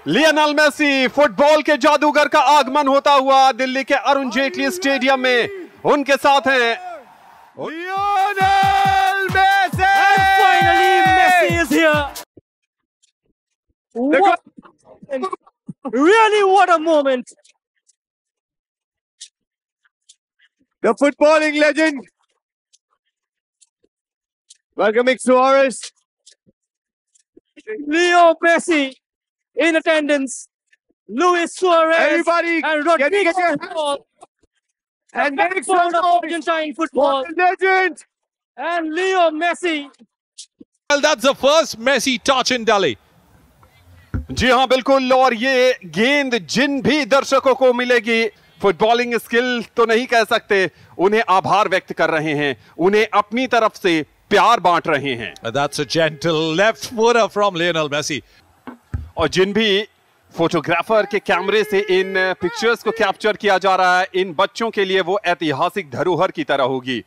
Lionel Messi, football के जादूगर का आगमन होता हुआ दिल्ली के अरुण जेटली स्टेडियम में उनके साथ हैं Lionel Messi. And finally, Messi is here. Really, what a moment! The footballing legend, welcoming Suarez. Leo Messi in attendance. Luis Suarez Everybody, and Rodrigo get your football. And make some Backbone of noise. Argentine football. What a legend! And Leo Messi. Well, that's the first Messi touch in Delhi. जी हाँ बिल्कुल, और ये गेंद जिन भी दर्शकों को मिलेगी, footballing skill तो नहीं कह सकते, उन्हें आभार व्यक्त कर रहे हैं, उन्हें अपनी तरफ से प्यार बांट रहे हैं। That's a gentle left footer from Lionel Messi. और जिन भी फोटोग्राफर के कैमरे से इन पिक्चर्स को कैप्चर किया जा रहा है, इन बच्चों के लिए वो ऐतिहासिक धरोहर की तरह होगी।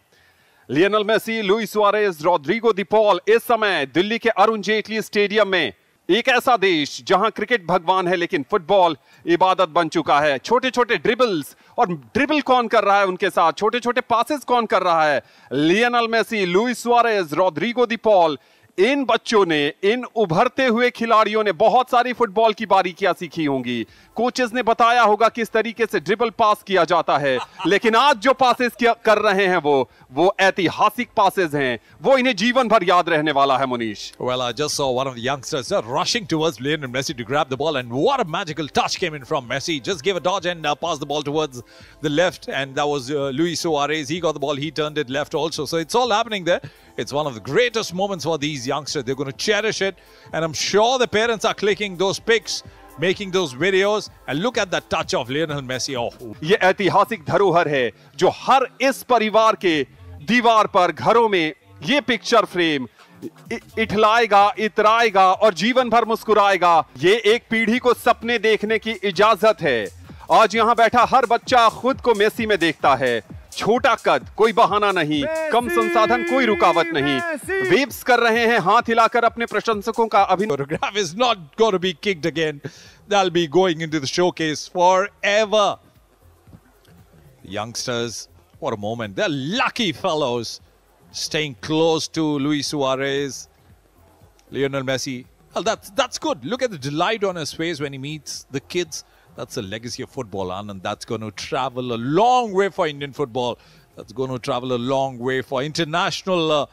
Lionel Messi, Luis Suarez, Rodrigo दी पॉल इस समय दिल्ली के अरुण जेटली स्टेडियम में, एक ऐसा देश जहां क्रिकेट भगवान है लेकिन फुटबॉल इबादत बन चुका है। छोटे छोटे ड्रिबल्स, और ड्रिबल कौन कर रहा है उनके साथ, छोटे छोटे पासेस कौन कर रहा है? Lionel Messi, Luis Suarez, Rodrigo दी पॉल, इन बच्चों ने, इन उभरते हुए खिलाड़ियों ने बहुत सारी फुटबॉल की बारीकियां सीखी होंगी। कोचेस ने बताया होगा किस तरीके से ड्रिबल पास किया जाता है, लेकिन आज जो पासेस कर रहे हैं वो ऐतिहासिक पासेस हैं, वो इन्हें जीवन भर याद रहने वाला है। Munish, Well, I just saw one of the youngsters rushing towards Lionel Messi to grab the ball, and what a magical touch came in from Messi. Just gave a dodge and passed the ball towards the left, and that was Luis Suarez. He got the ball, he turned it left also. So it's all happening there. It's one of the greatest moments for these youngsters. They're going to cherish it, and I'm sure the parents are clicking those pics, making those videos, and look at that touch of Lionel Messi. Oh, ये ऐतिहासिक धरोहर है जो हर इस परिवार के दीवार पर, घरों में ये पिक्चर फ्रेम इठलाएगा, इतराएगा और जीवन भर मुस्कुराएगा। ये एक पीढ़ी को सपने देखने की इजाजत है। आज यहाँ बैठा हर बच्चा खुद को मेसी में देखता है। छोटा कद, कोई बहाना नहीं, कम संसाधन, कोई रुकावट नहीं। वेव्स कर रहे हैं हाथ हिलाकर अपने प्रशंसकों का अभिनंदन। photograph is not going to be kicked again. That'll be going into the showcase forever. Youngsters, what a moment. They're lucky fellows, staying close to Luis Suarez, Lionel Messi. Well, that's good. Look at the delight on his face when he meets the kids. That's a legacy of football, and that's going to travel a long way for Indian football. That's going to travel a long way for international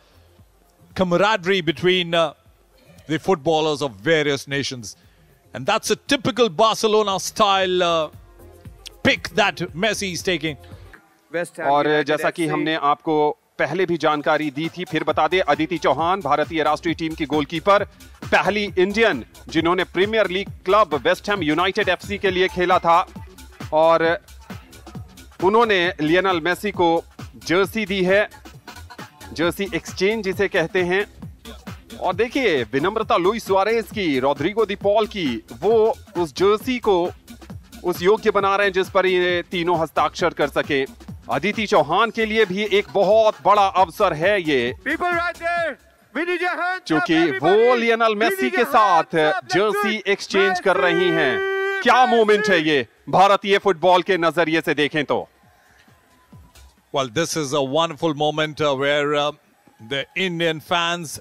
camaraderie between the footballers of various nations. And that's a typical Barcelona-style pick that Messi is taking. और जैसा कि हमने आपको पहले भी जानकारी दी थी, फिर बता दें, अदिति चौहान भारतीय राष्ट्रीय टीम की गोलकीपर, पहली इंडियन जिन्होंने Premier League club West Ham United FC के लिए खेला था, और उन्होंने लियोनेल मेसी को जर्सी दी है, जर्सी एक्सचेंज जिसे कहते हैं। और देखिए विनम्रता लुइस सुआरेज की, रॉड्रिगो दी पॉल की, वो उस जर्सी को उस योग्य बना रहे हैं जिस पर ये तीनों हस्ताक्षर कर सके। अदिति चौहान के लिए भी एक बहुत बड़ा अवसर है ये, क्योंकि वो लियोनेल मेसी के साथ जर्सी एक्सचेंज कर रही हैं। क्या मोमेंट है ये भारतीय फुटबॉल के नजरिए से देखें तो। Well, this is a wonderful moment where the Indian fans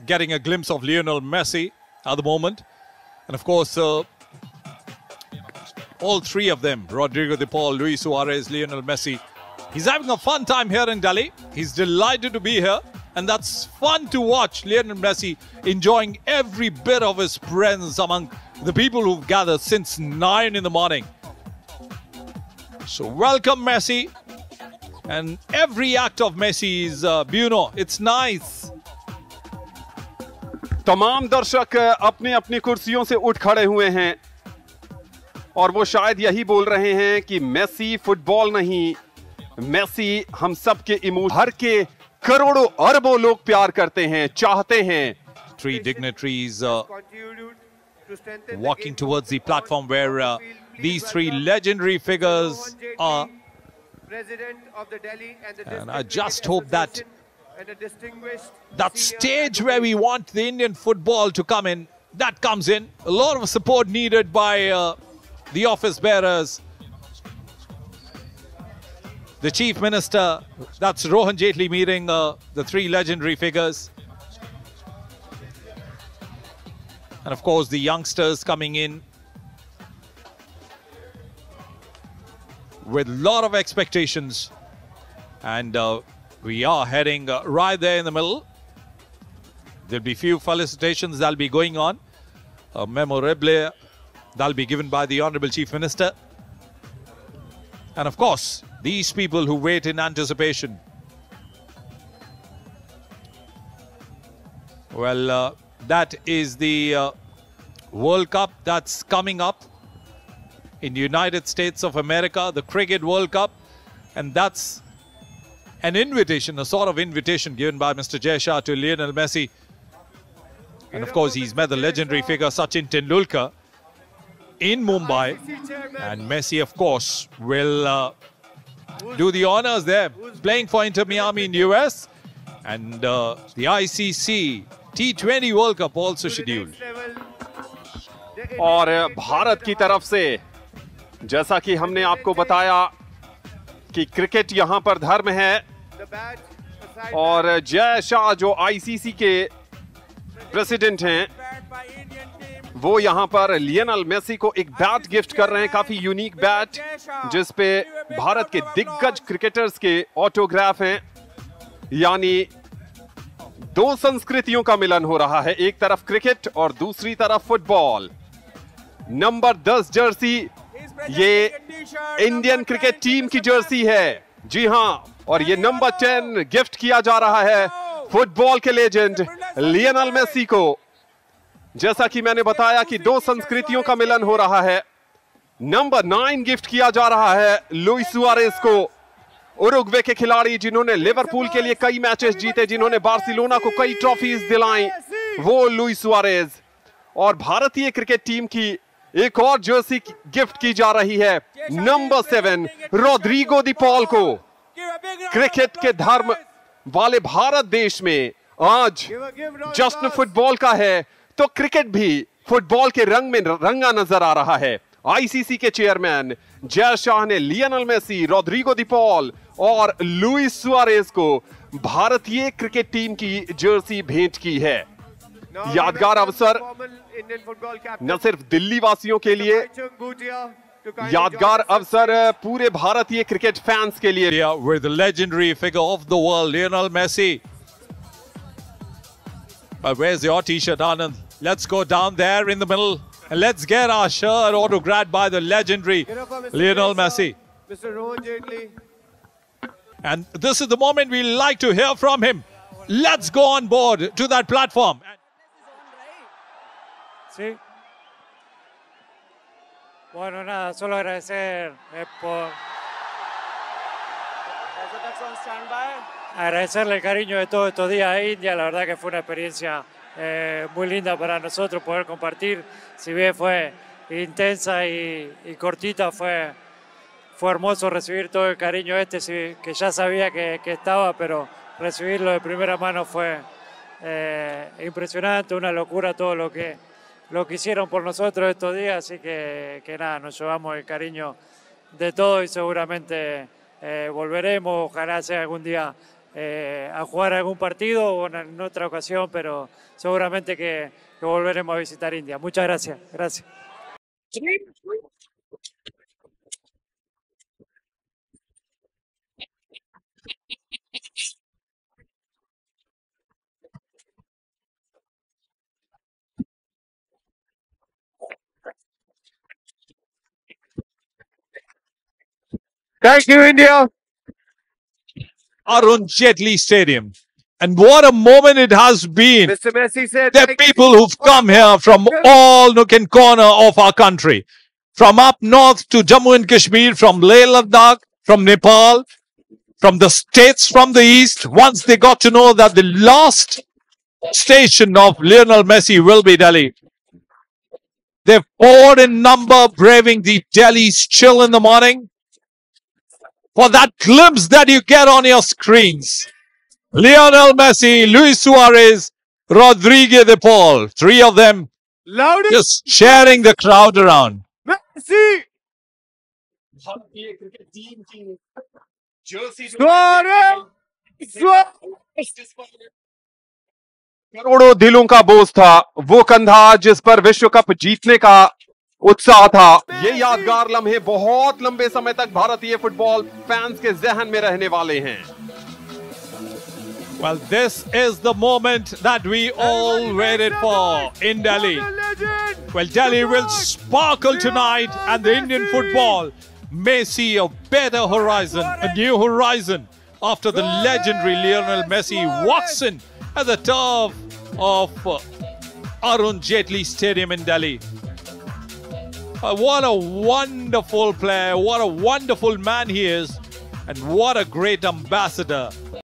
getting a glimpse of Lionel Messi at the moment. And of course, all three of them, Rodrigo de Paul, Luis Suarez, Lionel Messi, he's having a fun time here in Delhi. He's delighted to be here. And that's fun to watch Lionel Messi enjoying every bit of his presence among the people who've gathered since 9 in the morning. So welcome Messi. And every act of Messi is Buono. It's nice. तमाम दर्शक अपनी अपनी कुर्सियों से उठ खड़े हुए हैं और वो शायद यही बोल रहे हैं कि मेसी फुटबॉल नहीं, मेसी हम सब के इमोशन, हर के करोड़ों अरबों लोग प्यार करते हैं, चाहते हैं। Three dignitaries walking towards the platform where these three legendary figures are. And I just hope that that stage where we want the Indian football to come in, that comes in. A lot of support needed by the office bearers. The Chief Minister, that's Rohan Jaitley, meeting the three legendary figures. And of course, the youngsters coming in with a lot of expectations. And we are heading right there in the middle. There'll be few felicitations that'll be going on. A memorable that'll be given by the Honorable Chief Minister. And of course, these people who wait in anticipation. Well, that is the World Cup that's coming up in the United States of America, the Cricket World Cup. And that's an invitation, a sort of invitation given by Mr. Jay Shah to Lionel Messi. And of course, he's met the legendary figure Sachin Tendulkar in Mumbai. And Messi, of course, will do the honors there, playing for Inter Miami in US. And the ICC T20 World Cup also scheduled. और भारत की तरफ से जैसा कि हमने आपको बताया कि क्रिकेट यहां पर धर्म है और जय शाह जो आईसीसी के प्रेसिडेंट हैं वो यहां पर लियोनेल मेसी को एक बैट गिफ्ट कर रहे हैं, काफी यूनिक बैट जिस पे भारत के दिग्गज क्रिकेटर्स के ऑटोग्राफ हैं। यानी दो संस्कृतियों का मिलन हो रहा है, एक तरफ क्रिकेट और दूसरी तरफ फुटबॉल। नंबर 10 जर्सी ये इंडियन क्रिकेट टीम की जर्सी है, जी हां, और ये नंबर 10 गिफ्ट किया जा रहा है फुटबॉल के लेजेंड लियोनेल मेसी को। जैसा कि मैंने बताया कि दो संस्कृतियों का मिलन हो रहा है। नंबर 9 गिफ्ट किया जा रहा है लुइस सुआरेज को, उरुग्वे के खिलाड़ी जिन्होंने लिवरपूल के लिए कई मैचेस जीते, जिन्होंने बार्सिलोना को कई ट्रॉफीज दिलाई, वो लुइस सुआरेज। और भारतीय क्रिकेट टीम की एक और जर्सी गिफ्ट की जा रही है नंबर 7 रोड्रिगो दी पॉल को। क्रिकेट के धर्म वाले भारत देश में आज जश्न फुटबॉल का है, तो क्रिकेट भी फुटबॉल के रंग में रंगा नजर आ रहा है। आईसीसी के चेयरमैन जय शाह ने लियोनेल मेसी, रोड्रिगो दी पॉल और लुइस सुआरेज को भारतीय क्रिकेट टीम की जर्सी भेंट की है। यादगार अवसर न सिर्फ दिल्ली वासियों के लिए, यादगार अवसर पूरे भारतीय क्रिकेट फैंस के लिए। With the legendary figure of the world, Lionel Messi. Where's your t-shirt, Anand? Let's go down there in the middle and let's get our shirt autographed by the legendary Lionel Messi. Mr. Rohan Jaitley. And this is the moment we like to hear from him. Let's go on board to that platform. Sí. Bueno, nada, solo agradecer por agradecerle el cariño de todos estos días a India. La verdad que fue una experiencia muy linda para nosotros poder compartir. Si bien fue intensa y cortita, fue hermoso recibir todo el cariño que ya sabía que estaba, pero recibirlo de primera mano fue impresionante, una locura todo lo que hicieron por nosotros estos días, así que nada, nos llevamos el cariño de todos y seguramente volveremos, ojalá sea algún día a jugar algún partido o en otra ocasión, pero seguramente que volveremos a visitar India. Muchas gracias. Gracias. Thank you, India. Arun Jaitley Stadium. And what a moment it has been. Mr. Messi said, There are people who've come here from all nook and corner of our country. From up north to Jammu and Kashmir, from Leh Ladakh, from Nepal, from the states from the east. Once they got to know that the last station of Lionel Messi will be Delhi, they've poured in number, braving the Delhi's chill in the morning. For that glimpse that you get on your screens. Lionel Messi, Luis Suarez, Rodrigo de Paul, three of them Loudest Just cheering the crowd around. Messi. भारतीय cricket team की Jersey Suarez. करोड़ों दिलों का बोझ था, वो कंधा जिस पर विश्व कप जीतने का उत्साह था। ये यादगार लम्हे बहुत लंबे समय तक भारतीय फुटबॉल फैंस के जहन में रहने वाले हैं। Well, this is the moment that we all waited for in Delhi. Well, Delhi will sparkle tonight, and the Indian football may see a better horizon, a new horizon, after the legendary Lionel Messi walks in at the turf of Arun Jaitley Stadium in Delhi. What a wonderful player, what a wonderful man he is, and what a great ambassador